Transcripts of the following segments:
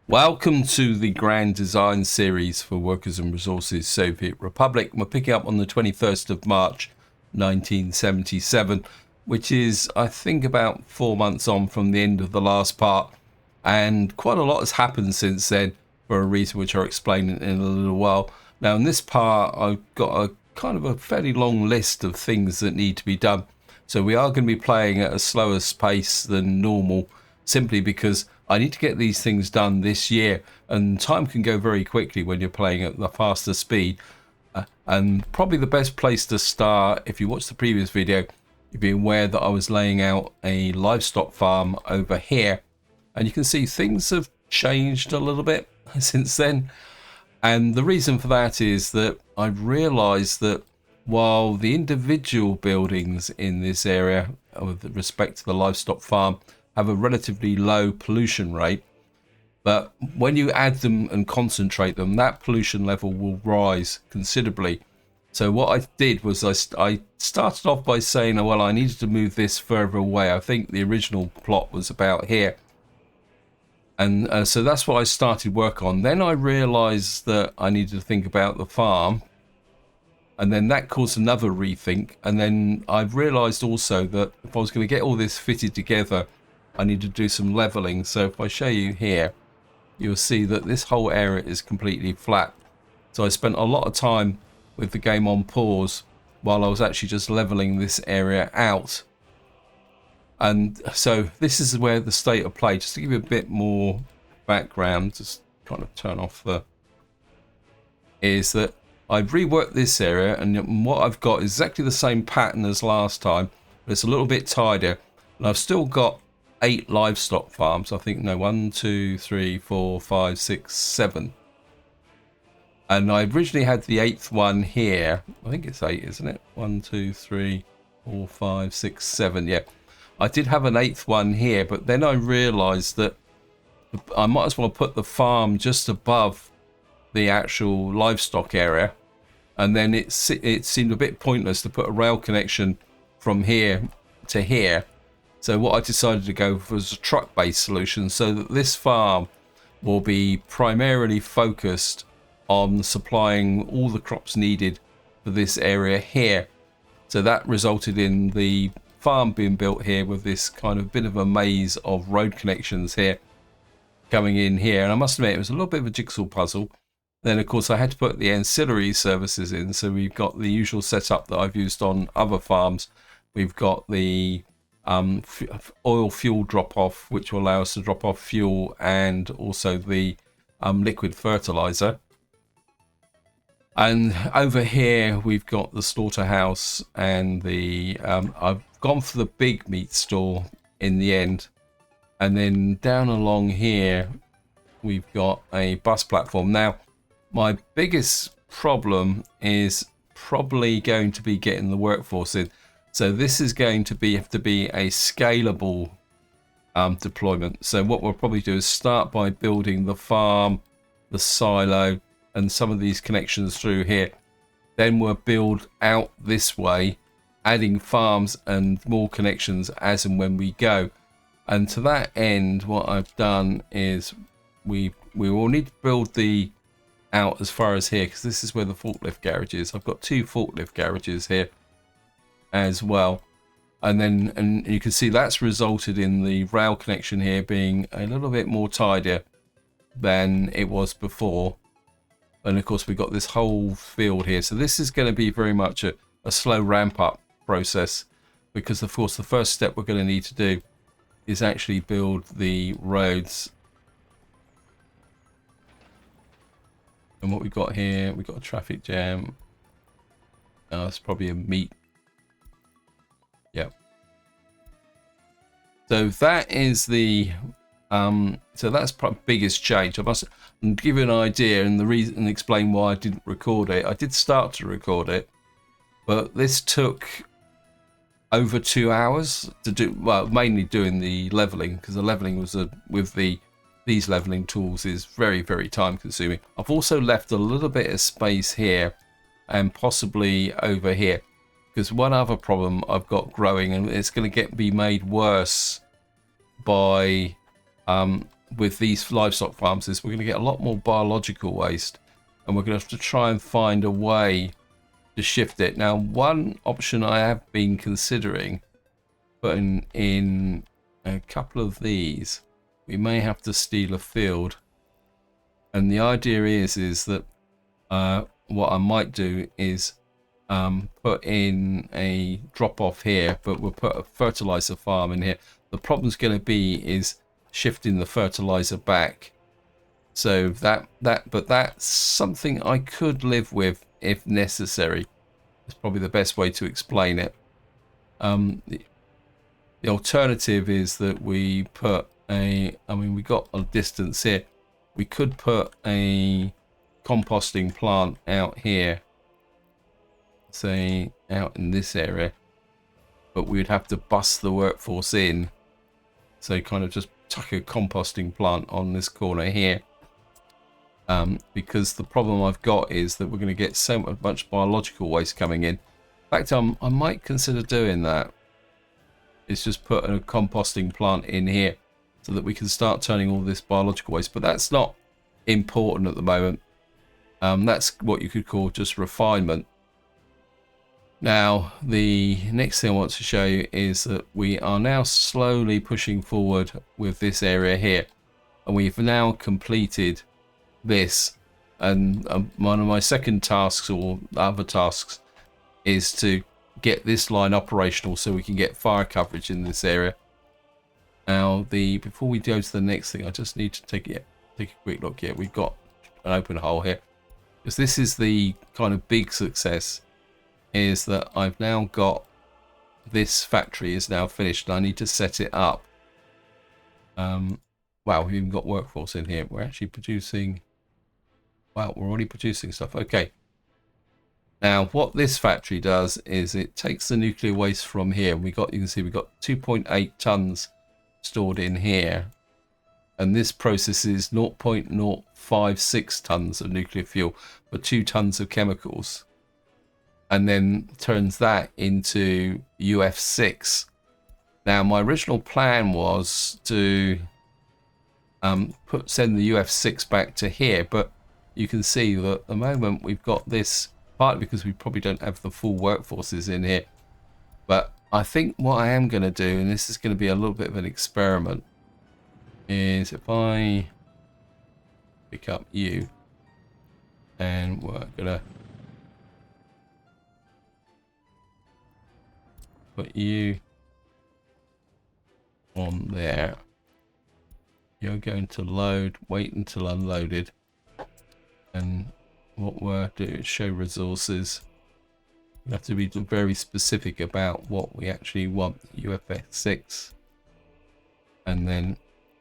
Welcome to the Grand Design Series for Workers and Resources Soviet Republic. We're picking up on the 21st of March 1977, which is, I think, about 4 months on from the end of the last part. And quite a lot has happened since then, for a reason which I'll explain in a little while. Now, in this part, I've got a kind of a fairly long list of things that need to be done. So we are going to be playing at a slower pace than normal, simply because I need to get these things done this year, and time can go very quickly when you're playing at the faster speed. And probably the best place to start, if you watched the previous video, you'd be aware that I was laying out a livestock farm over here, and you can see things have changed a little bit since then. And the reason for that is that I've realized that while the individual buildings in this area with respect to the livestock farm have a relatively low pollution rate, but when you add them and concentrate them, that pollution level will rise considerably. So what I did was I started off by saying, well, I needed to move this further away. I think the original plot was about here. And so that's what I started work on. Then I realized that I needed to think about the farm, and then that caused another rethink. And then I've realized also that if I was going to get all this fitted together, I need to do some leveling. So if I show you here, you'll see that this whole area is completely flat. So I spent a lot of time with the game on pause while I was actually just leveling this area out. And so this is where the state of play, just to give you a bit more background, just kind of turn off the, is that I've reworked this area, and what I've got is exactly the same pattern as last time, but it's a little bit tidier. And I've still got 8 livestock farms. I think, no, 1, 2, 3, 4, 5, 6, 7. And I originally had the 8th one here. I think it's 8, isn't it? 1, 2, 3, 4, 5, 6, 7. Yeah. I did have an 8th one here, but then I realized that I might as well put the farm just above the actual livestock area. And then it seemed a bit pointless to put a rail connection from here to here. So what I decided to go for was a truck-based solution, so that this farm will be primarily focused on supplying all the crops needed for this area here. So that resulted in the farm being built here with this kind of bit of a maze of road connections here coming in here. And I must admit, it was a little bit of a jigsaw puzzle. Then, of course, I had to put the ancillary services in. So we've got the usual setup that I've used on other farms. We've got the oil fuel drop off, which will allow us to drop off fuel, and also the liquid fertilizer. And over here we've got the slaughterhouse, and the I've gone for the big meat store in the end. And then down along here we've got a bus platform. Now my biggest problem is probably going to be getting the workforce in. So this is going to have to be a scalable deployment. So what we'll probably do is start by building the farm, the silo, and some of these connections through here. Then we'll build out this way, adding farms and more connections as and when we go. And to that end, what I've done is we will need to build the out as far as here, because this is where the forklift garage is. I've got 2 forklift garages here as well, and you can see that's resulted in the rail connection here being a little bit more tidier than it was before. And of course we've got this whole field here, so this is going to be very much a slow ramp up process, because of course the first step we're going to need to do is actually build the roads. And what we've got here, we've got a traffic jam. It's probably a meat. Yep. So that is the so that's probably the biggest change. I must give you an idea and the reason, and explain why I didn't record it. I did start to record it, but this took over 2 hours to do. Well, mainly doing the leveling, because the leveling was with these leveling tools is very, very time consuming. I've also left a little bit of space here and possibly over here, because one other problem I've got growing, and it's going to be made worse by with these livestock farms is we're going to get a lot more biological waste, and we're going to have to try and find a way to shift it. Now, one option I have been considering putting in a couple of these, we may have to steal a field, and the idea is that what I might do is put in a drop off here, but we'll put a fertilizer farm in here. The problem's going to be is shifting the fertilizer back, so but that's something I could live with if necessary. It's probably the best way to explain it. The alternative is that we put we got a distance here. We could put a composting plant out here, say out in this area, but we'd have to bust the workforce in, so kind of just tuck a composting plant on this corner here, because the problem I've got is that we're going to get so much biological waste coming in. In fact, I might consider doing that. It's just put a composting plant in here so that we can start turning all this biological waste, but that's not important at the moment. That's what you could call just refinement. Now, the next thing I want to show you is that we are now slowly pushing forward with this area here, and we've now completed this. And one of my second tasks, or other tasks, is to get this line operational so we can get fire coverage in this area. Now, before we go to the next thing, I just need to take a quick look here. We've got an open hole here, because this is the kind of big success, is that I've now got this factory is now finished, and I need to set it up. Wow, we've even got workforce in here. We're actually producing. Wow, we're already producing stuff. Okay. Now, what this factory does is it takes the nuclear waste from here. You can see we've got 2.8 tons stored in here, and this processes 0.056 tons of nuclear fuel for 2 tons of chemicals, and then turns that into UF6. Now, my original plan was to send the UF6 back to here, but you can see that at the moment we've got this, partly because we probably don't have the full workforces in here. But I think what I am going to do, and this is going to be a little bit of an experiment, is if I pick up you, and we're going to put you on there. You're going to load, wait until unloaded, and what we'll do is show resources. We have to be very specific about what we actually want, UFS6. And then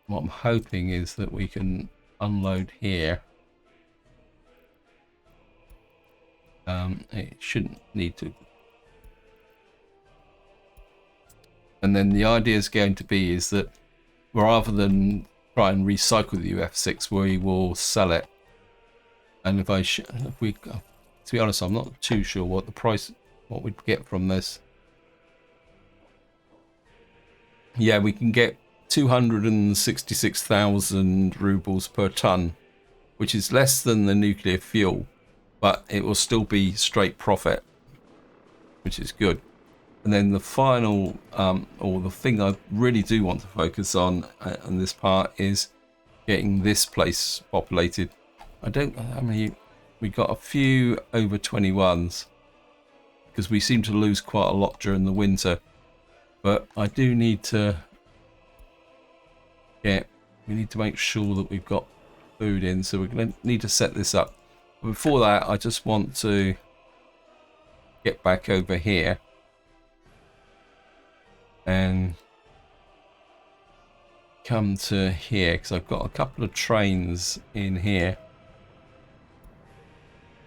what I'm hoping is that we can unload here. It shouldn't need to. And then the idea is going to be is that rather than try and recycle the UF6, we will sell it. And if we, to be honest, I'm not too sure what the price, what we'd get from this. Yeah, we can get 266,000 rubles per ton, which is less than the nuclear fuel, but it will still be straight profit, which is good. And then the final, or the thing I really do want to focus on this part is getting this place populated. I mean, we got a few over 21s because we seem to lose quite a lot during the winter. But I do need to we need to make sure that we've got food in, so we're going to need to set this up. But before that, I just want to get back over here and come to here, because I've got a couple of trains in here.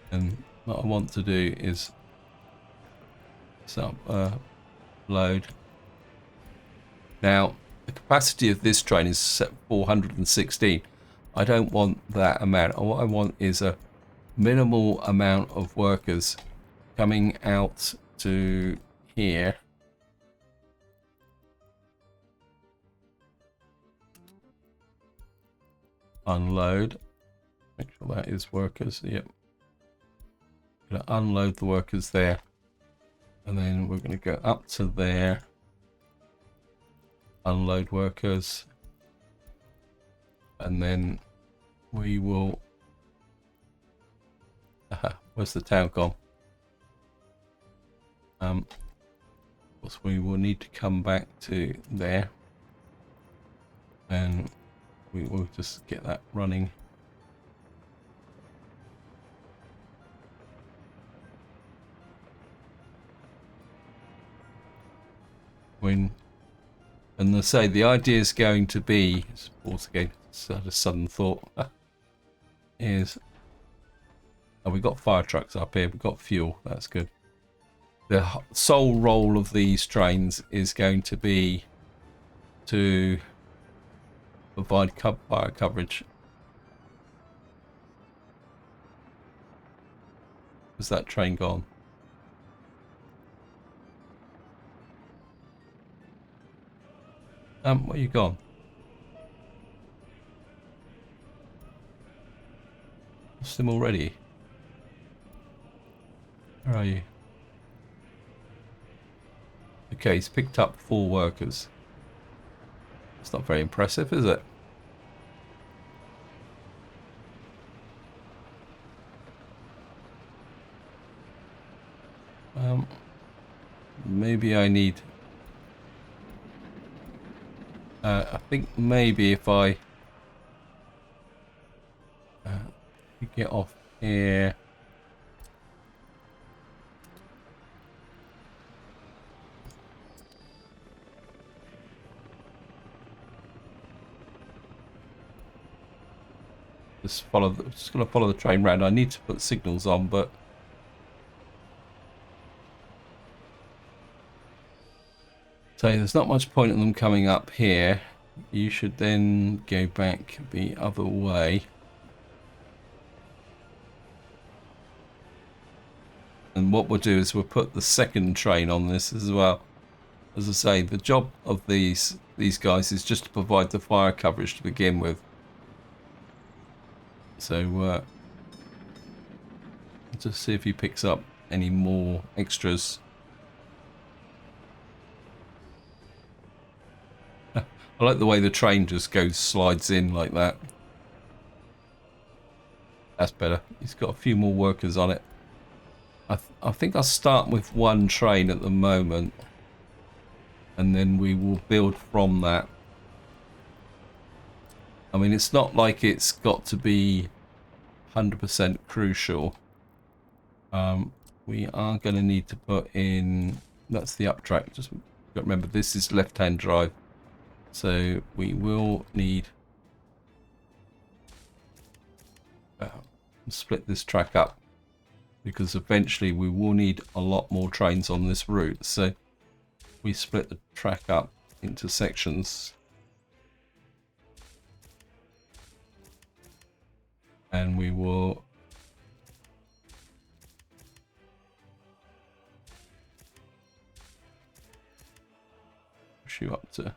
And what I want to do is set up load. Now, the capacity of this train is set 416. I don't want that amount. What I want is a minimal amount of workers coming out to here. unload. Make sure that is workers. Yep. Going to unload the workers there. And then we're going to go up to there. Unload workers. And then we will... where's the town gone? So we will need to come back to there. And we will just get that running. And they say the idea is going to be, once again, it's a sudden thought, is, oh, we've got fire trucks up here, we've got fuel, that's good. The sole role of these trains is going to be to provide fire coverage. Is that train gone? Where you gone? Lost him already. Where are you? Okay, he's picked up 4 workers. It's not very impressive, is it? Maybe I need... I think maybe if I get off here... Just going to follow the train round. I need to put signals on, but so there's not much point in them coming up here. You should then go back the other way. And what we'll do is we'll put the second train on this as well. As I say, the job of these guys is just to provide the fire coverage to begin with. So just see if he picks up any more extras. I like the way the train just slides in like that. That's better. He's got a few more workers on it. I think I'll start with 1 train at the moment. And then we will build from that. I mean, it's not like it's got to be 100% crucial. We are going to need to put in... That's the up track. Just remember, this is left-hand drive. So we will need split this track up, because eventually we will need a lot more trains on this route. So we split the track up into sections, and we will push you up to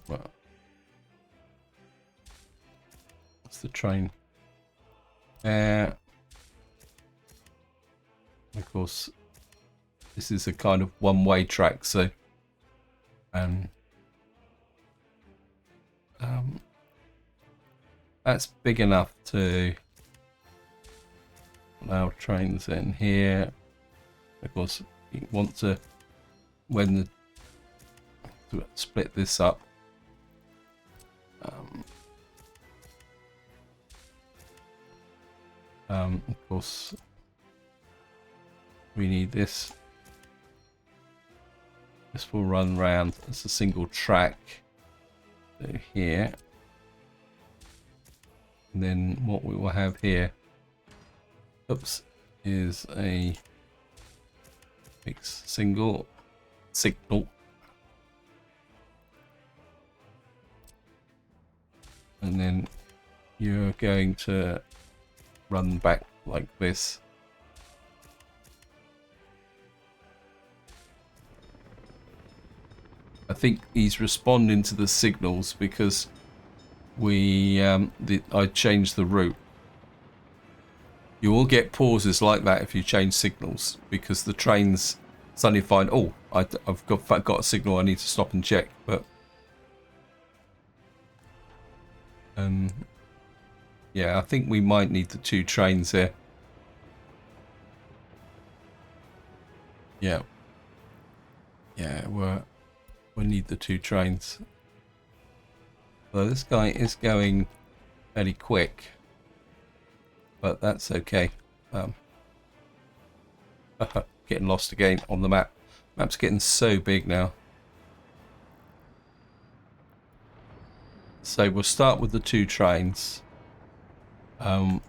well, what's the train? Of course, this is a kind of one-way track, so that's big enough to allow trains in here. Of course, you want to, when the to split this up. Of course, we need this. This will run round as a single track. So here, and then what we will have here, oops, is a fixed single signal. And then you're going to run back like this. I think he's responding to the signals because I changed the route. You will get pauses like that if you change signals, because the trains suddenly find, oh, I've got a signal, I need to stop and check. But yeah, I think we might need the 2 trains here. Yeah, we need the 2 trains. So this guy is going fairly quick, but that's okay. Getting lost again on the map. Map's getting so big now. So we'll start with the 2 trains. Of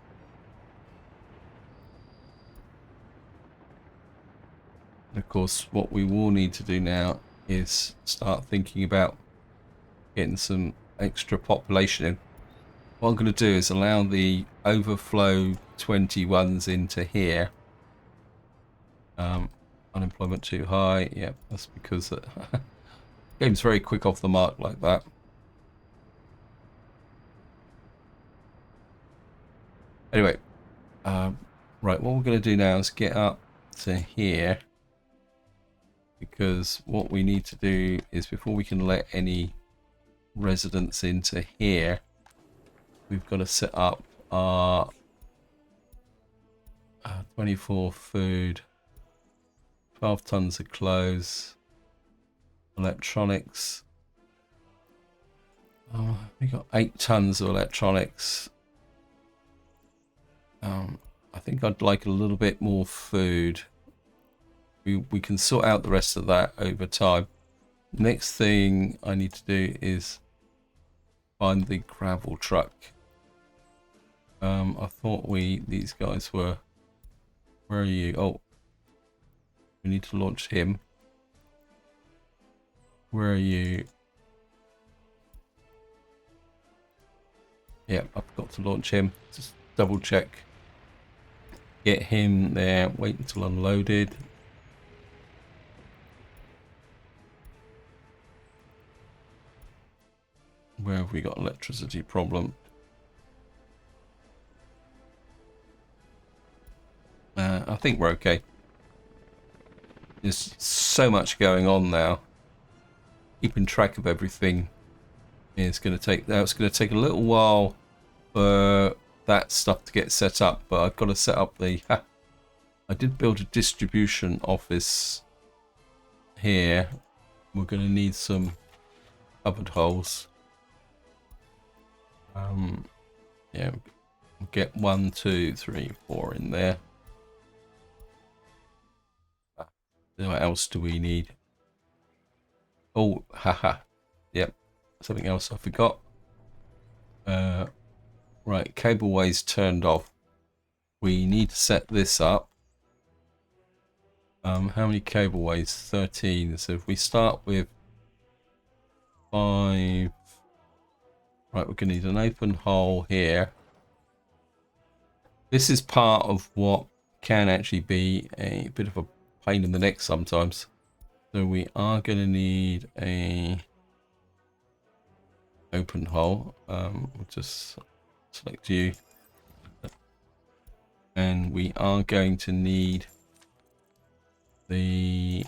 course, what we will need to do now is start thinking about getting some extra population in. What I'm going to do is allow the overflow 21s into here. Unemployment too high. Yeah, that's because the game's very quick off the mark like that. Anyway, right, what we're going to do now is get up to here, because what we need to do is, before we can let any residents into here, we've got to set up our 24 food, 12 tons of clothes, electronics. We got 8 tons of electronics. I think I'd like a little bit more food. We can sort out the rest of that over time. Next thing I need to do is find the gravel truck. I thought these guys were... Where are you? Oh, we need to launch him. Where are you? Yeah, I've got to launch him. Just double check. Get him there. Wait until unloaded. Where have we got electricity problem? I think we're okay. There's so much going on now. Keeping track of everything is going to take... Now it's going to take a little while for that stuff to get set up, but I've got to set up the... I did build a distribution office here. We're going to need some cupboard holes. Yeah, we'll get 1, 2, 3, 4 in there. What else do we need? Oh, haha. Yep, something else I forgot. Right, cableways turned off. We need to set this up. How many cableways? 13. So if we start with 5... Right, we're going to need an open hole here. This is part of what can actually be a bit of a pain in the neck sometimes. So we are going to need a open hole. We'll just select you. And we are going to need the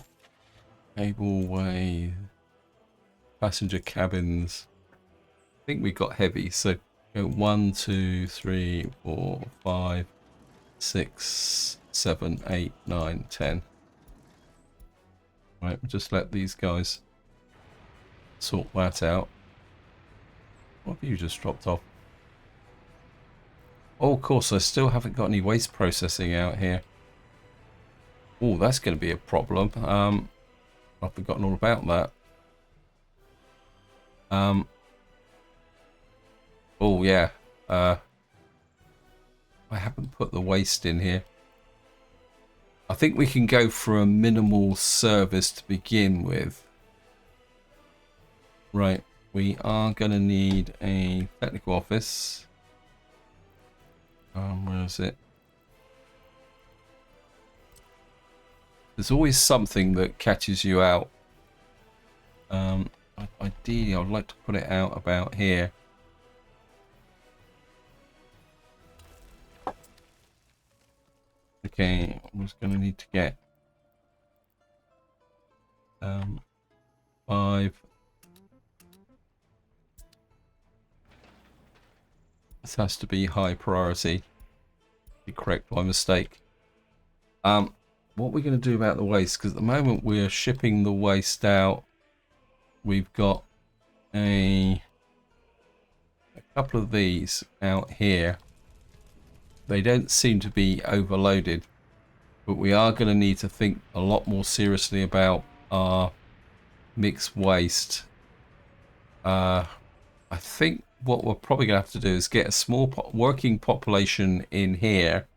cableway, passenger cabins. I think we got heavy, so go 1, 2, 3, 4, 5, 6, 7, 8, 9, 10. Right, we'll just let these guys sort that out. What have you just dropped off? Oh, of course, I still haven't got any waste processing out here. Oh, that's going to be a problem. I've forgotten all about that. Oh, yeah. I haven't put the waste in here. I think we can go for a minimal service to begin with. Right, we are going to need a technical office. Where is it? There's always something that catches you out. Ideally, I'd like to put it out about here. Okay, I'm just going to need to get 5. This has to be high priority. You correct my mistake. What we're going to do about the waste, because at the moment we're shipping the waste out. We've got a couple of these out here. They don't seem to be overloaded, but we are going to need to think a lot more seriously about our mixed waste. I think what we're probably going to have to do is get a small working population in here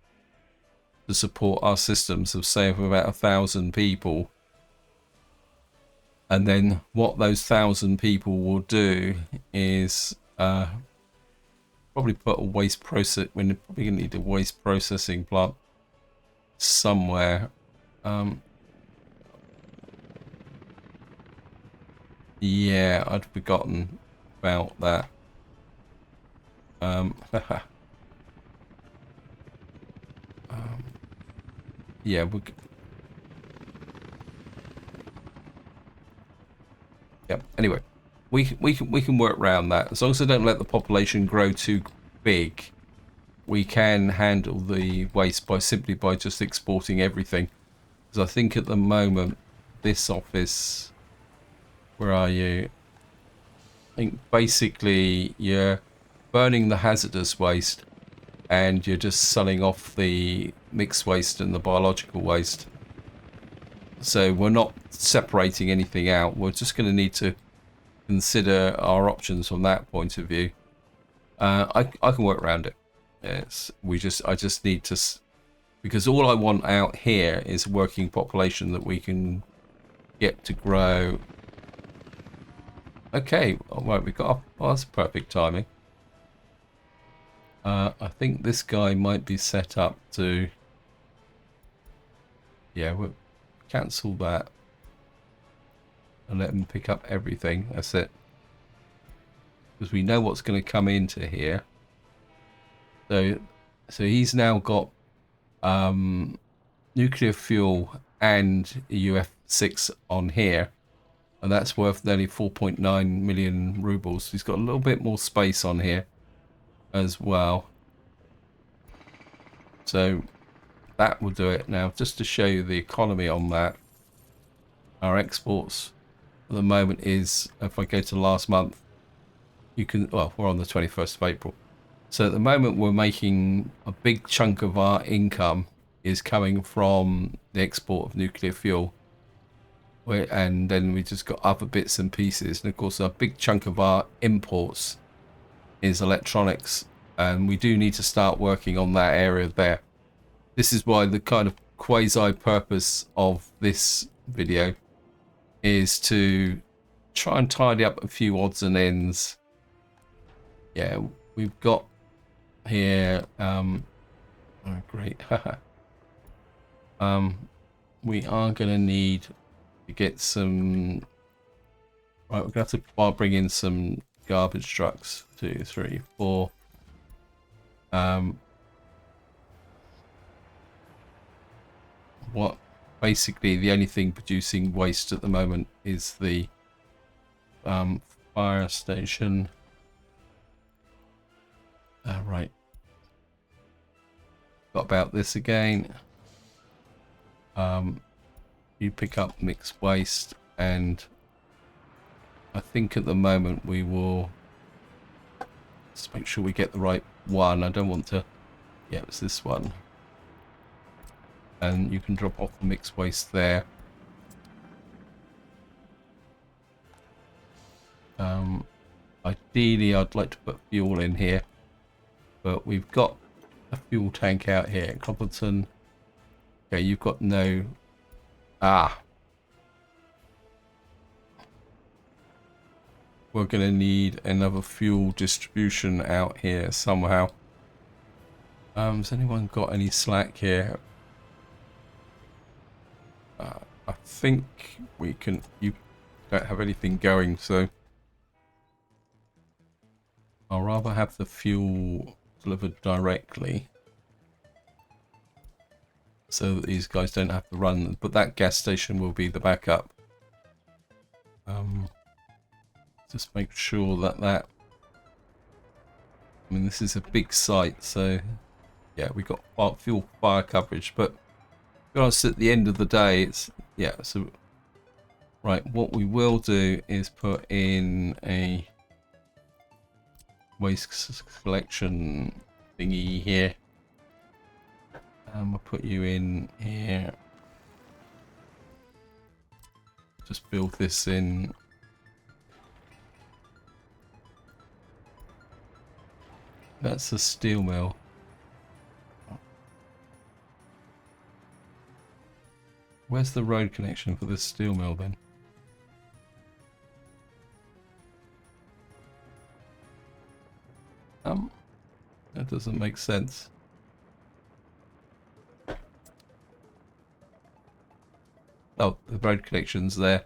to support our systems of, say, of about 1,000 people. And then what those 1,000 people will do is probably put a waste process. We're probably going to need a waste processing plant somewhere. Yeah, I'd forgotten about that. Yeah, yeah. Anyway, we can work around that as long as I don't let the population grow too big. We can handle the waste simply by just exporting everything. Because I think at the moment, this office, where are you? I think basically you're burning the hazardous waste and you're just selling off the mixed waste and the biological waste. So we're not separating anything out. We're just going to need to consider our options from that point of view. I can work around it. Yes, I just need to, because all I want out here is a working population that we can get to grow. Okay, all right, we got. Oh, that's perfect timing. I think this guy might be set up to. Yeah, we'll cancel that and let him pick up everything. That's it. Because we know what's going to come into here. So he's now got nuclear fuel and UF6 on here, and that's worth nearly 4.9 million rubles. He's got a little bit more space on here as well. So that will do it. Now, just to show you the economy on that, our exports at the moment is, if I go to last month, you can, well, we're on the 21st of April. So at the moment we're making a big chunk of our income is coming from the export of nuclear fuel. And then we just got other bits and pieces. And of course a big chunk of our imports is electronics. And we do need to start working on that area there. This is why the kind of quasi-purpose of this video is to try and tidy up a few odds and ends. Yeah, we've got here oh great. We are going to need to get some, right, we're going to have to bring in some garbage trucks. 2, 3, 4. What basically the only thing producing waste at the moment is the fire station. Right. Got about this again. You pick up mixed waste, and I think at the moment we will just make sure we get the right one. I don't want to. Yeah, it's this one. And you can drop off the mixed waste there. Ideally, I'd like to put fuel in here, but we've got a fuel tank out here at Copperton. Okay, you've got no. We're going to need another fuel distribution out here somehow. Has anyone got any slack here? I think we can. You don't have anything going, so I'll rather have the fuel delivered directly. so that these guys don't have to run, but that gas station will be the backup. Just make sure that I mean, this is a big site, so yeah, we got fuel fire coverage, but to be honest, at the end of the day, it's yeah. So right, what we will do is put in a waste collection thingy here, and we'll put you in here. Just build this in. That's a steel mill. Where's the road connection for this steel mill then? That doesn't make sense. Oh, the road connection's there.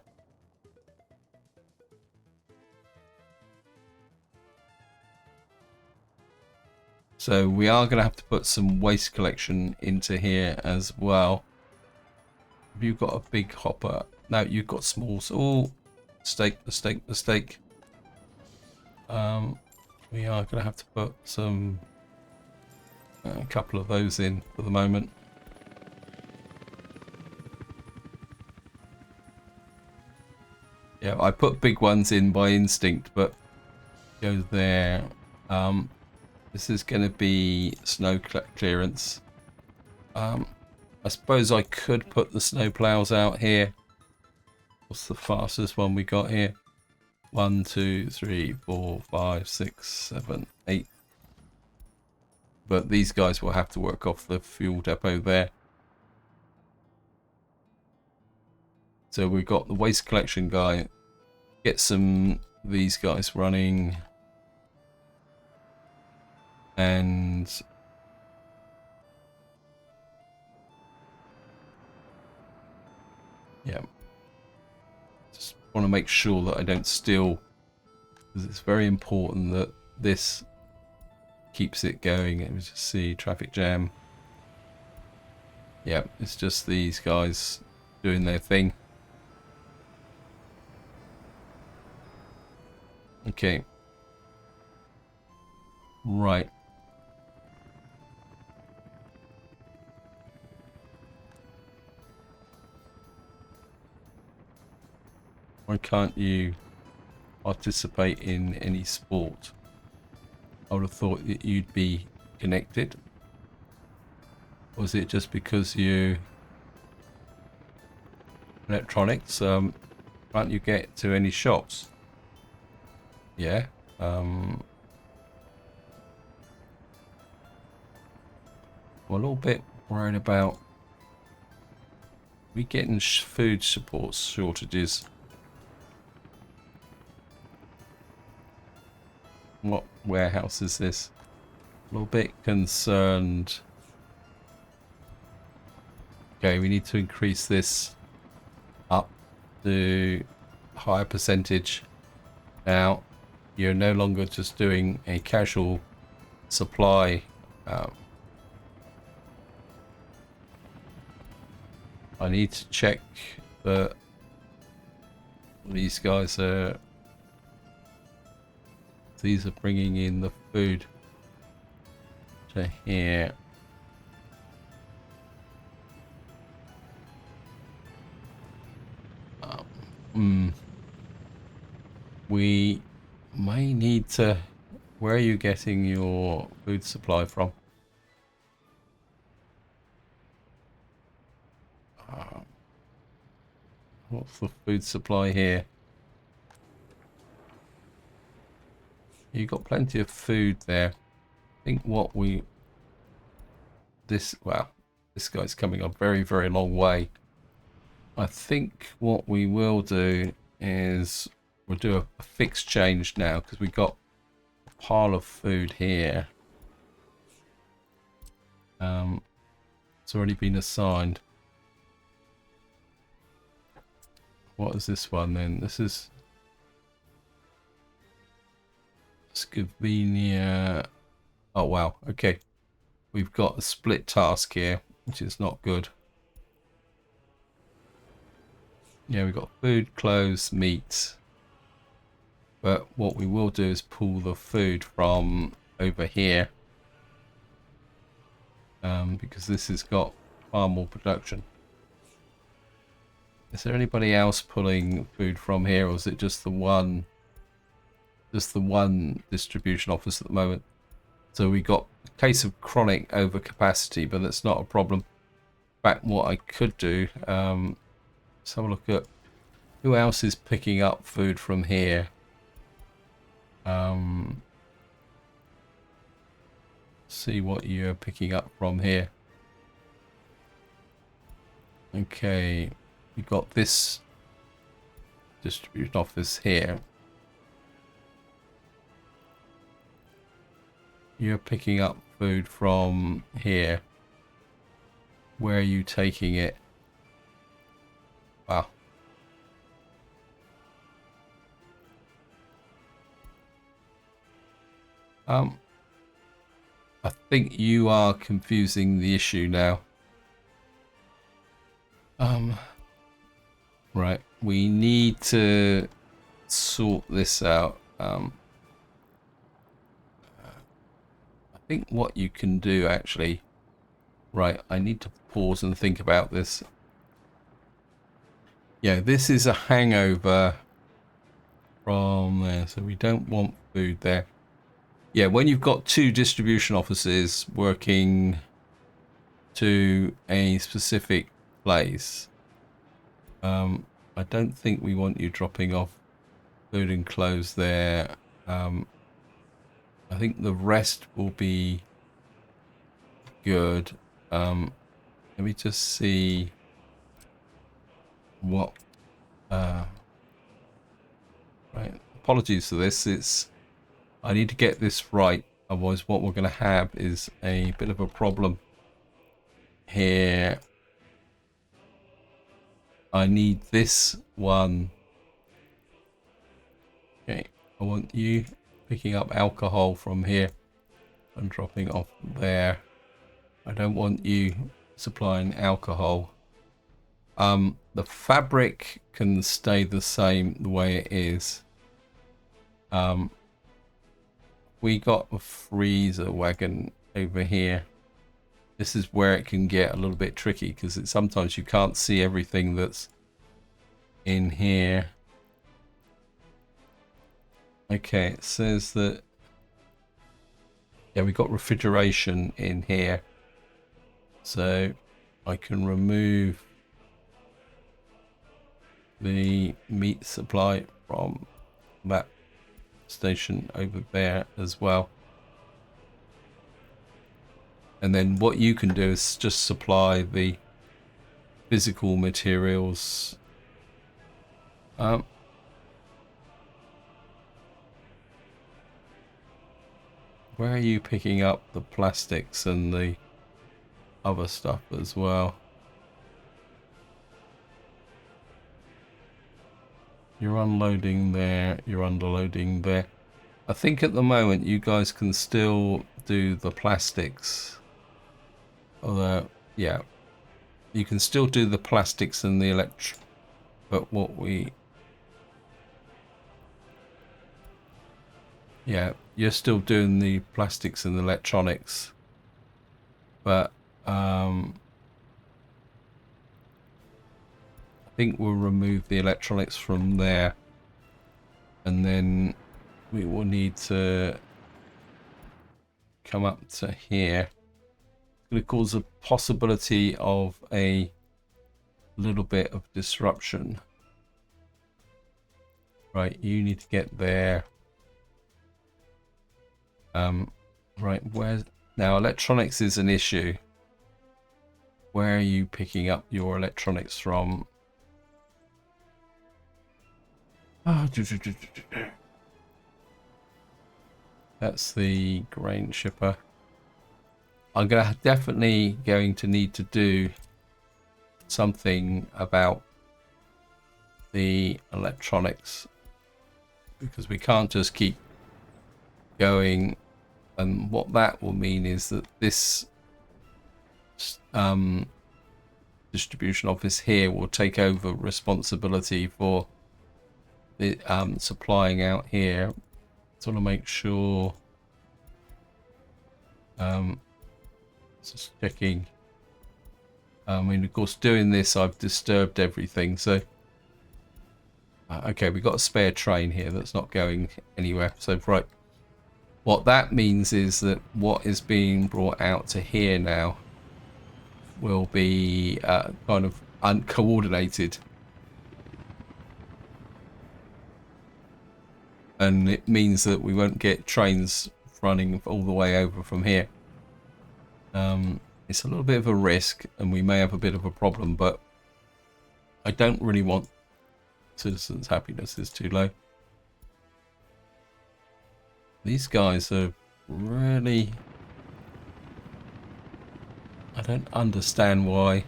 So we are going to have to put some waste collection into here as well. Have you got a big hopper? No, you've got smalls. Oh, mistake. We are going to have to put some a couple of those in for the moment. Yeah, I put big ones in by instinct, but go there. This is going to be snow clearance. I suppose I could put the snow plows out here. What's the fastest one we got here? 1, 2, 3, 4, 5, 6, 7, 8. But these guys will have to work off the fuel depot there. So we've got the waste collection guy. Get some of these guys running. And yeah, just want to make sure that I don't steal, because it's very important that this keeps it going. Let me just see, traffic jam. Yeah, it's just these guys doing their thing. Okay. Right. Why can't you participate in any sport? I would have thought that you'd be connected. Or is it just because you electronics? Can't you get to any shops? Yeah. I'm a little bit worried about we getting food support shortages. What warehouse is this? A little bit concerned. Okay, we need to increase this up to higher percentage. Now, you're no longer just doing a casual supply. I need to check that these guys are. These are bringing in the food to here. We may need to. Where are you getting your food supply from? What's the food supply here? You got plenty of food there. I think what we this guy's coming a very, very long way. I think what we will do is we'll do a fixed change now, because we got a pile of food here. It's already been assigned. What is this one then? This is Slovenia. Oh wow, okay. We've got a split task here. which is not good. Yeah, we've got food, clothes, meat. But what we will do is pull the food from over here. Because this has got far more production. Is there anybody else pulling food from here, or is it just the one distribution office at the moment? So we got a case of chronic overcapacity, but that's not a problem. In fact, what I could do, let's have a look at who else is picking up food from here. See what you're picking up from here. Okay, we got this distribution office here. You're picking up food from here. Where are you taking it? Wow. I think you are confusing the issue now. Right, we need to sort this out. I think what you can do actually, right, I need to pause and think about this. Yeah, this is a hangover from there, so we don't want food there. Yeah, when you've got two distribution offices working to a specific place, I don't think we want you dropping off food and clothes there. I think the rest will be good. Let me just see what right, apologies for this. I need to get this right, otherwise what we're going to have is a bit of a problem here. I need this one. Okay, I want you picking up alcohol from here and dropping off there. I don't want you supplying alcohol. The fabric can stay the same the way it is. We got a freezer wagon over here. This is where it can get a little bit tricky because sometimes you can't see everything that's in here. Okay, it says that, yeah, we got refrigeration in here. So I can remove the meat supply from that station over there as well. And then what you can do is just supply the physical materials. Where are you picking up the plastics and the other stuff as well? You're unloading there, you're underloading there. I think at the moment you guys can still do the plastics. Although, yeah, you can still do the plastics and the but what we... Yeah, you're still doing the plastics and the electronics. But, I think we'll remove the electronics from there. And then we will need to come up to here. It's going to cause a possibility of a little bit of disruption. Right, you need to get there. Right, where's... Now, electronics is an issue. Where are you picking up your electronics from? That's the grain shipper. I'm definitely going to need to do something about the electronics, because we can't just keep going. And what that will mean is that this distribution office here will take over responsibility for the supplying out here. So I want to make sure. Just checking. I mean, of course, doing this, I've disturbed everything. So, okay, we've got a spare train here that's not going anywhere. So, right. What that means is that what is being brought out to here now will be kind of uncoordinated. And it means that we won't get trains running all the way over from here. It's a little bit of a risk, and we may have a bit of a problem, but I don't really want citizens' happiness is too low. These guys are really... I don't understand why.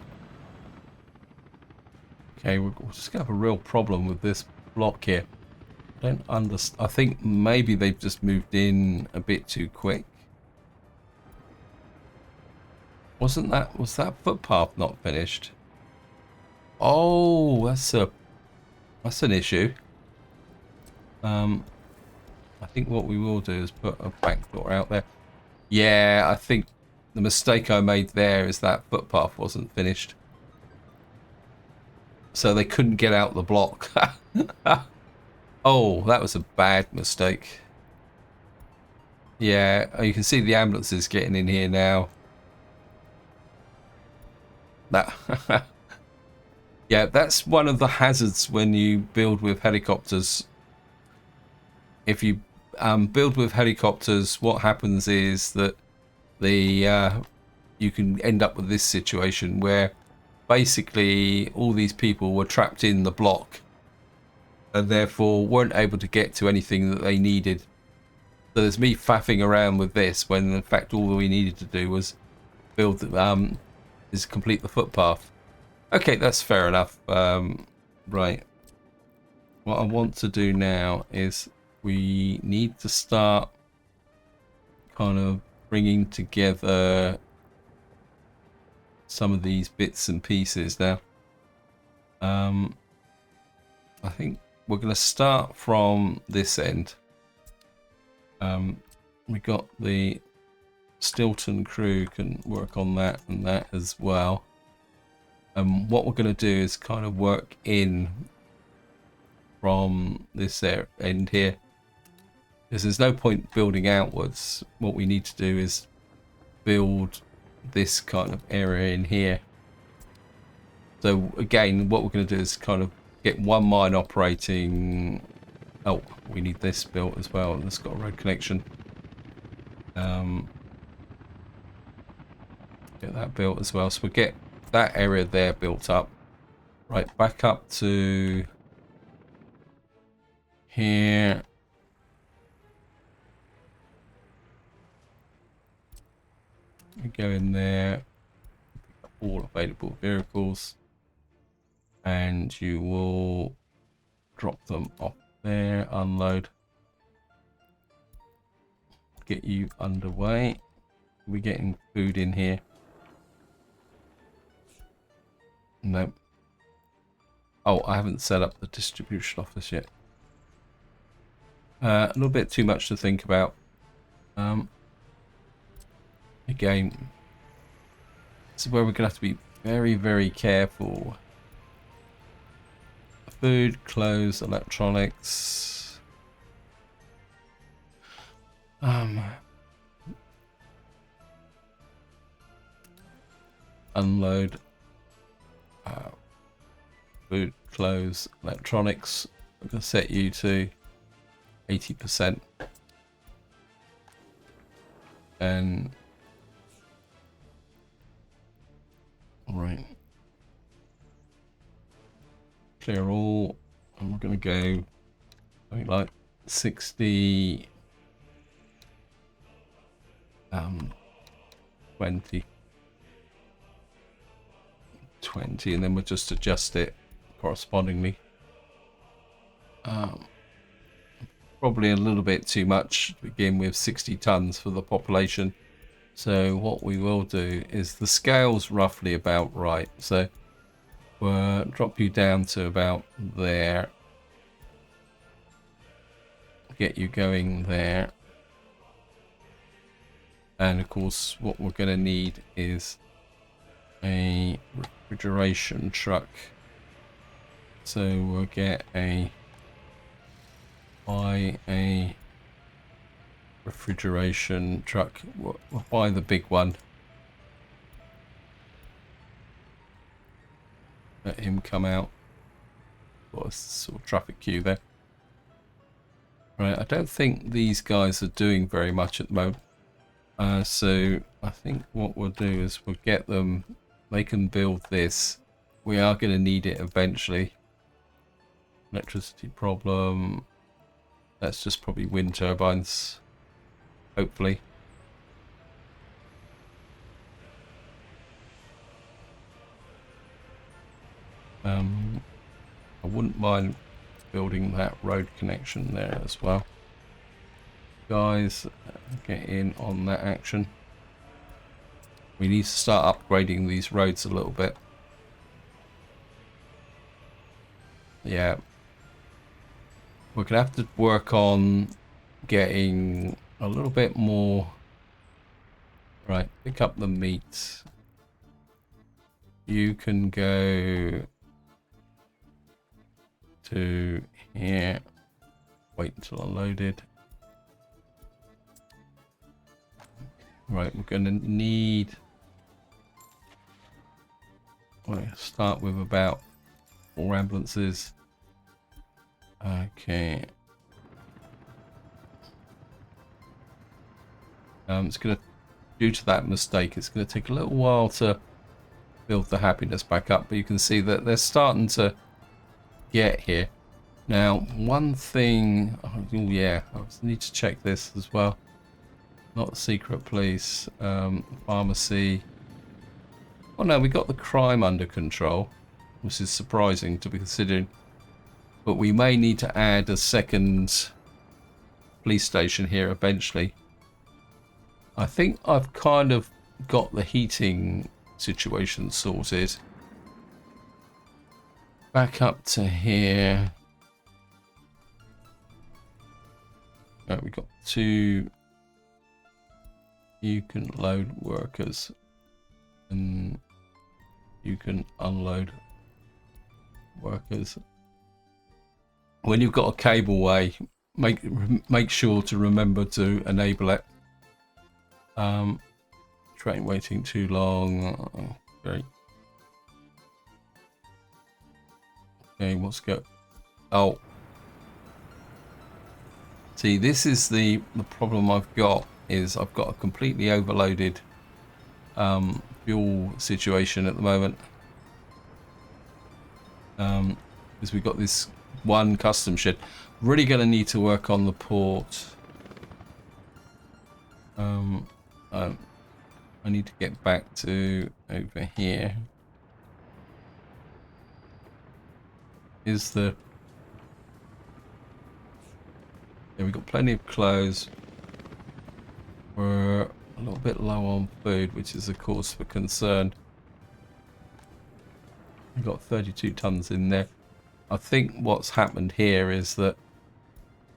Okay, we're just going to have a real problem with this block here. I don't understand. I think maybe they've just moved in a bit too quick. Was that footpath not finished? Oh, that's an issue. I think what we will do is put a back door out there. Yeah, I think the mistake I made there is that footpath wasn't finished. So they couldn't get out the block. Oh, that was a bad mistake. Yeah, you can see the ambulances getting in here now. That yeah, that's one of the hazards when you build with helicopters. If you build with helicopters, what happens is that you can end up with this situation where basically all these people were trapped in the block and therefore weren't able to get to anything that they needed. So there's me faffing around with this when in fact all we needed to do was build is complete the footpath. Okay, that's fair enough. Right. What I want to do now is we need to start kind of bringing together some of these bits and pieces now. I think we're going to start from this end. We got the Stilton crew can work on that and that as well. What we're going to do is kind of work in from this end here, because there's no point building outwards. What we need to do is build this kind of area in here. So again, what we're going to do is kind of get one mine operating. Oh, we need this built as well, and it's got a road connection. Get that built as well, so we'll get that area there built up. Right, back up to here. You go in there, all available vehicles, and you will drop them off there, unload, get you underway. We're getting food in here. Nope. Oh, I haven't set up the distribution office yet. A little bit too much to think about. Again, this is where we're going to have to be very, very careful. Food, clothes, electronics. Unload. Food, clothes, electronics. I'm going to set you to 80%. And right, clear all, and we're going to go something like 60, 20, and then we'll just adjust it correspondingly. Probably a little bit too much to begin with, 60 tons for the population. So what we will do is the scale's roughly about right. So we'll drop you down to about there. Get you going there. And of course what we're going to need is a refrigeration truck. So we'll get buy a refrigeration truck. We'll buy the big one. Let him come out. Got a sort of traffic queue there. Right, I don't think these guys are doing very much at the moment. So I think what we'll do is we'll get them. They can build this. We are going to need it eventually. Electricity problem. That's just probably wind turbines. Hopefully. I wouldn't mind building that road connection there as well. Guys, get in on that action. We need to start upgrading these roads a little bit. Yeah. We're going to have to work on getting a little bit more. Right, pick up the meat. You can go to here. Wait until unloaded. Right, we're going to need. We'll start with about 4 ambulances. Okay. It's going to, due to that mistake, it's going to take a little while to build the happiness back up, but you can see that they're starting to get here. Now, one thing, oh yeah, I need to check this as well. Not secret police, pharmacy. Oh no, we got the crime under control, which is surprising to be considering. But we may need to add a second police station here eventually. I think I've kind of got the heating situation sorted. Back up to here. Right, we got 2. You can load workers and you can unload workers. When you've got a cableway, make sure to remember to enable it. Train waiting too long. Great. Okay, let's go. Oh, see, this is the problem I've got. Is I've got a completely overloaded fuel situation at the moment. Because we've got this one custom shed. Really going to need to work on the port. I need to get back to over here. Is the... Yeah, we've got plenty of clothes. We're a little bit low on food, which is a cause for concern. We've got 32 tons in there. I think what's happened here is that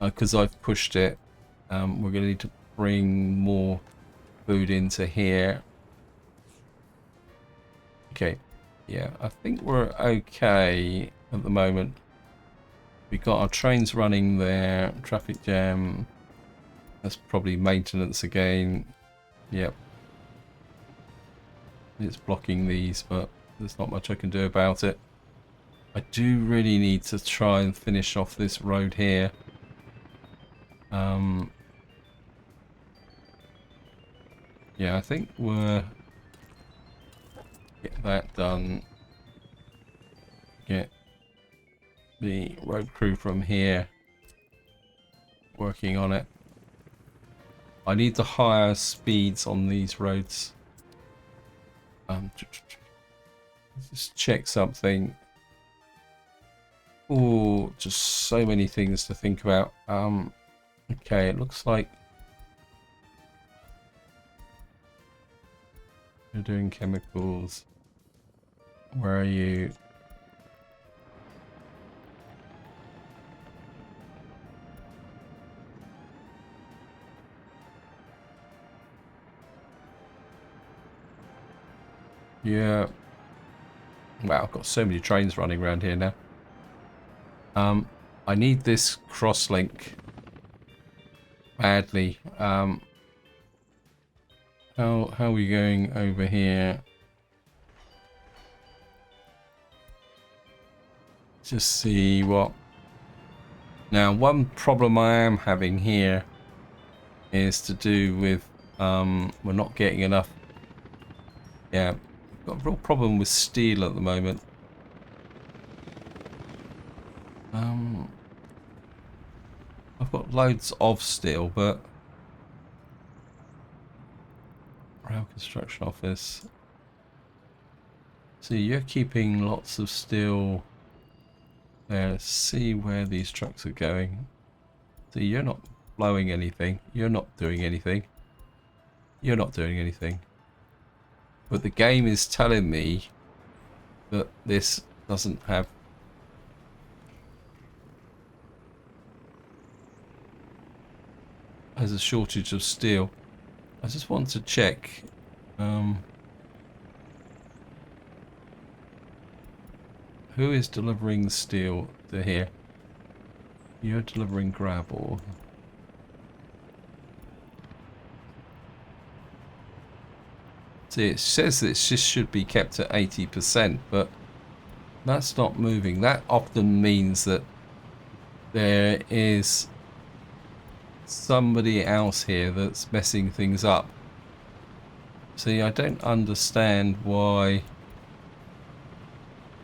because I've pushed it, we're going to need to bring more food into here. Okay, yeah, I think we're okay at the moment. We've got our trains running there, traffic jam. That's probably maintenance again. Yep. It's blocking these, but there's not much I can do about it. I do really need to try and finish off this road here. Yeah, I think we're... Get that done. Get the road crew from here working on it. I need the higher speeds on these roads. Just check something. Oh, just so many things to think about. Okay, it looks like You're doing chemicals. Where are you? Yeah. Wow, I've got so many trains running around here now. I need this cross-link badly. How are we going over here? Just see what... Now, one problem I am having here is to do with we're not getting enough. Yeah, we've got a real problem with steel at the moment. I've got loads of steel, but rail construction office. See, you're keeping lots of steel there. Let's see where these trucks are going. See, you're not blowing anything. You're not doing anything. You're not doing anything. But the game is telling me that this doesn't have... There's a shortage of steel. I just want to check. Who is delivering the steel to here? You're delivering gravel. See, it says that this should be kept at 80%, but that's not moving. That often means that there is somebody else here that's messing things up. See, I don't understand why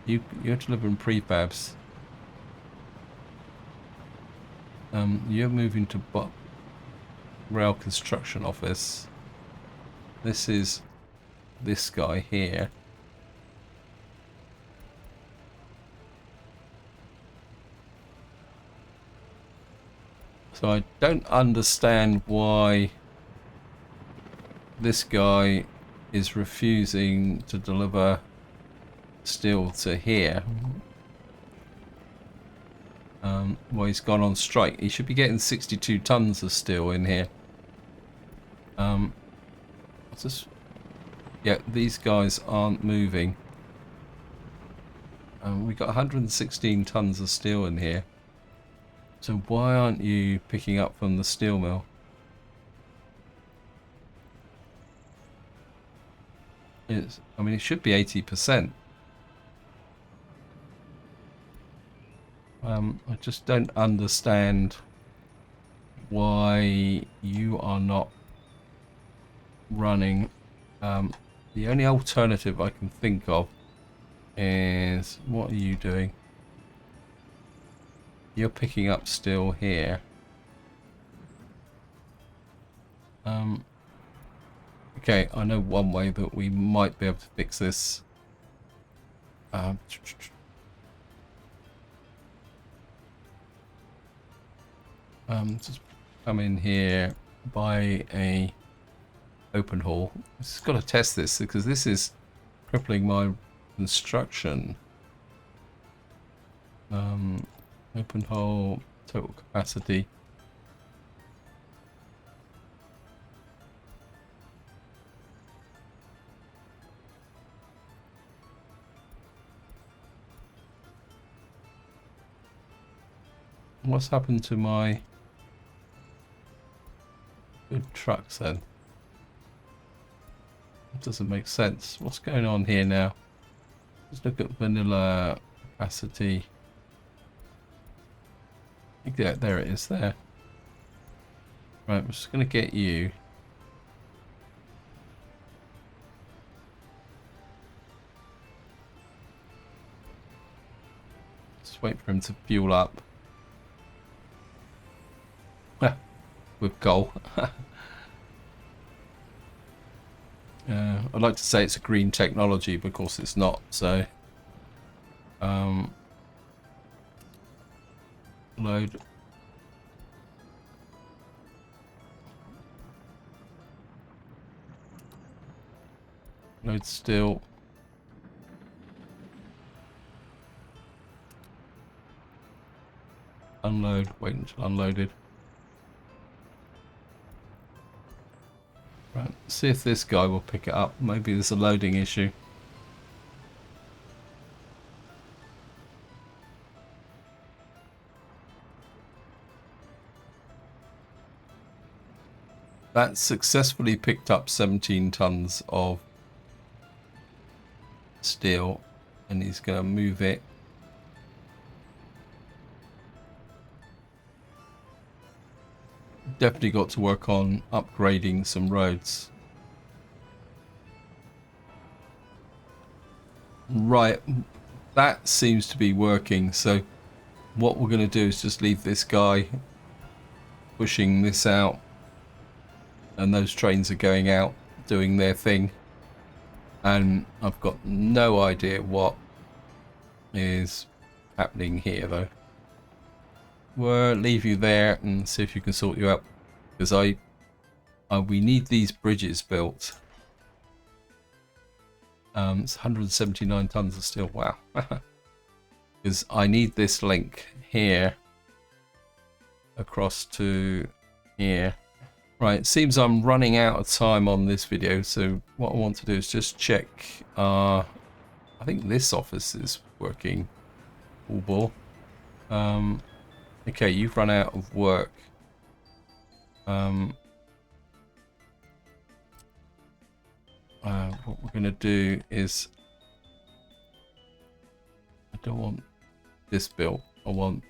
you're delivering prefabs. You're moving to rail construction office. This is this guy here. So I don't understand why this guy is refusing to deliver steel to here. Well, he's gone on strike. He should be getting 62 tons of steel in here. Yeah, these guys aren't moving. We've got 116 tons of steel in here. So why aren't you picking up from the steel mill? I mean, it should be 80%. I just don't understand why you are not running. The only alternative I can think of is, what are you doing? You're picking up steel here. Okay, I know one way that we might be able to fix this. Just come in here, buy a open haul. Just got to test this because this is crippling my construction. Open haul, total capacity. What's happened to my good trucks then? It doesn't make sense. What's going on here now? Let's look at vanilla capacity. Yeah, there it is there. Right, I'm just going to get you. Just wait for him to fuel up. With coal. I'd like to say it's a green technology, but of course it's not. So, load. Load steel. Unload. Wait until unloaded. Right. See if this guy will pick it up. Maybe there's a loading issue. That successfully picked up 17 tons of steel, and he's going to move it. Definitely got to work on upgrading some roads. Right, that seems to be working. So what we're going to do is just leave this guy pushing this out, and those trains are going out doing their thing, and I've got no idea what is happening here though. We'll leave you there and see if you can sort you out, because we need these bridges built. It's 179 tons of steel. Wow. Because I need this link here across to here. Right, it seems I'm running out of time on this video, so what I want to do is just check. I think this office is working full ball. Okay, you've run out of work. What we're going to do is, I don't want this built. I want,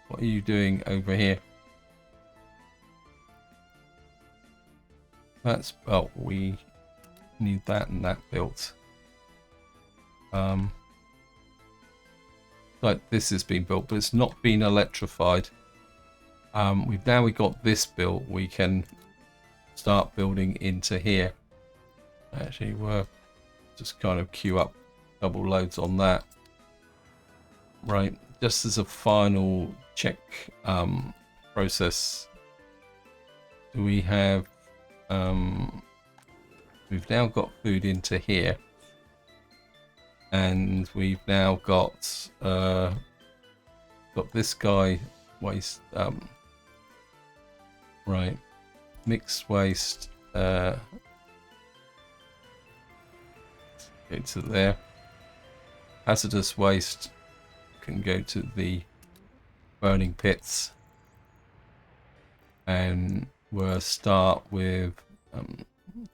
what are you doing over here? That's, well, we need that and that built. Like this has been built, but it's not been electrified. We got this built. We can start building into here. Actually, we'll just kind of queue up double loads on that. Right, just as a final check process, do we have? We've now got food into here, and we've now got this guy waste. Right, mixed waste. Go to there. Hazardous waste can go to the burning pits, and we'll start with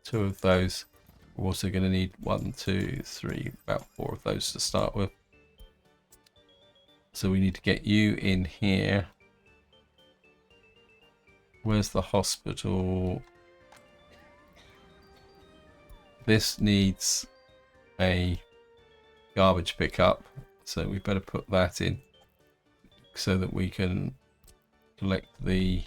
2 of those. We're also going to need 1, 2, 3, about 4 of those to start with. So we need to get you in here. Where's the hospital? This needs a garbage pickup, so we better put that in so that we can collect the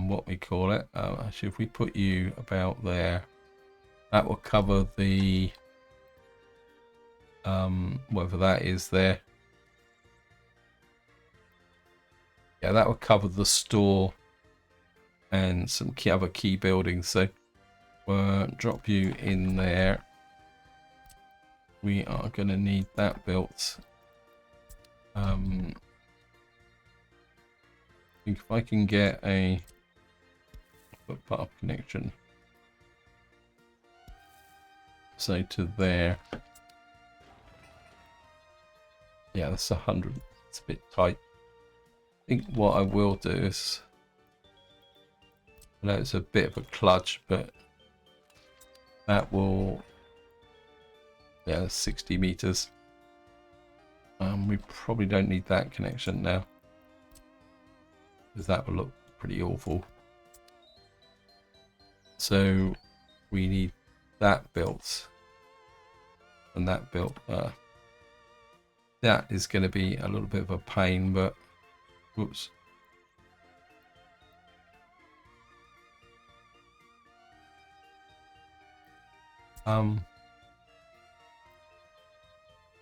what we call it. Actually, if we put you about there, that will cover the whatever that is there. Yeah, that will cover the store and some other key buildings. So we'll drop you in there. We are going to need that built. I think if I can get a footpath connection, say to there. Yeah, that's 100. It's a bit tight. I think what I will do is, I know it's a bit of a kludge, but that will, yeah, 60 meters. We probably don't need that connection now, because that will look pretty awful. So we need that built and that built. That is going to be a little bit of a pain, but whoops.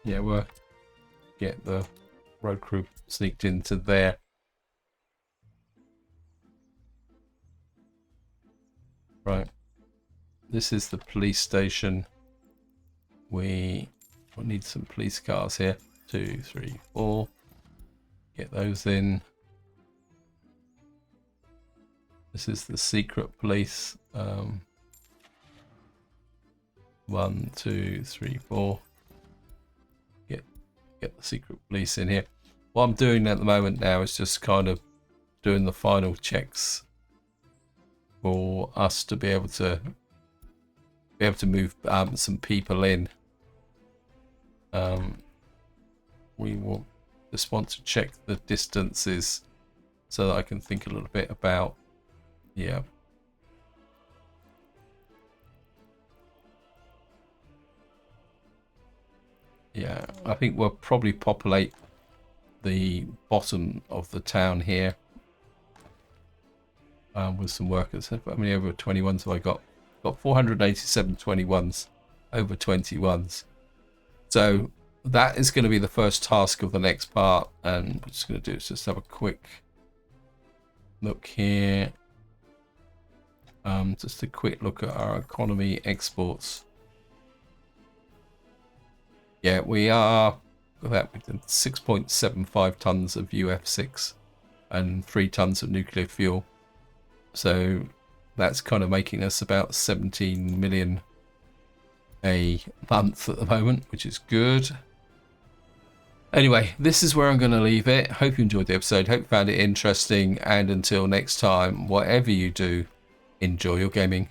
Yeah, we'll get the road crew sneaked into there. Right. this is the police station. We will need some police cars here. 2, 3, 4. Get those in. This is the secret police. 1, 2, 3, 4. Get the secret police in here. What I'm doing at the moment now is just kind of doing the final checks for us to be able to move some people in. We will just want to check the distances so that I can think a little bit about, yeah. Yeah, I think we'll probably populate the bottom of the town here with some workers. How many over 21s have I got? Got 487 21s over 21s. So that is going to be the first task of the next part, and what I'm just going to do is just have a quick look here. Just a quick look at our economy exports. Yeah, we are that with 6.75 tons of UF6 and 3 tons of nuclear fuel. So that's kind of making us about 17 million a month at the moment, which is good. Anyway, this is where I'm going to leave it. Hope you enjoyed the episode. Hope you found it interesting. And until next time, whatever you do, enjoy your gaming.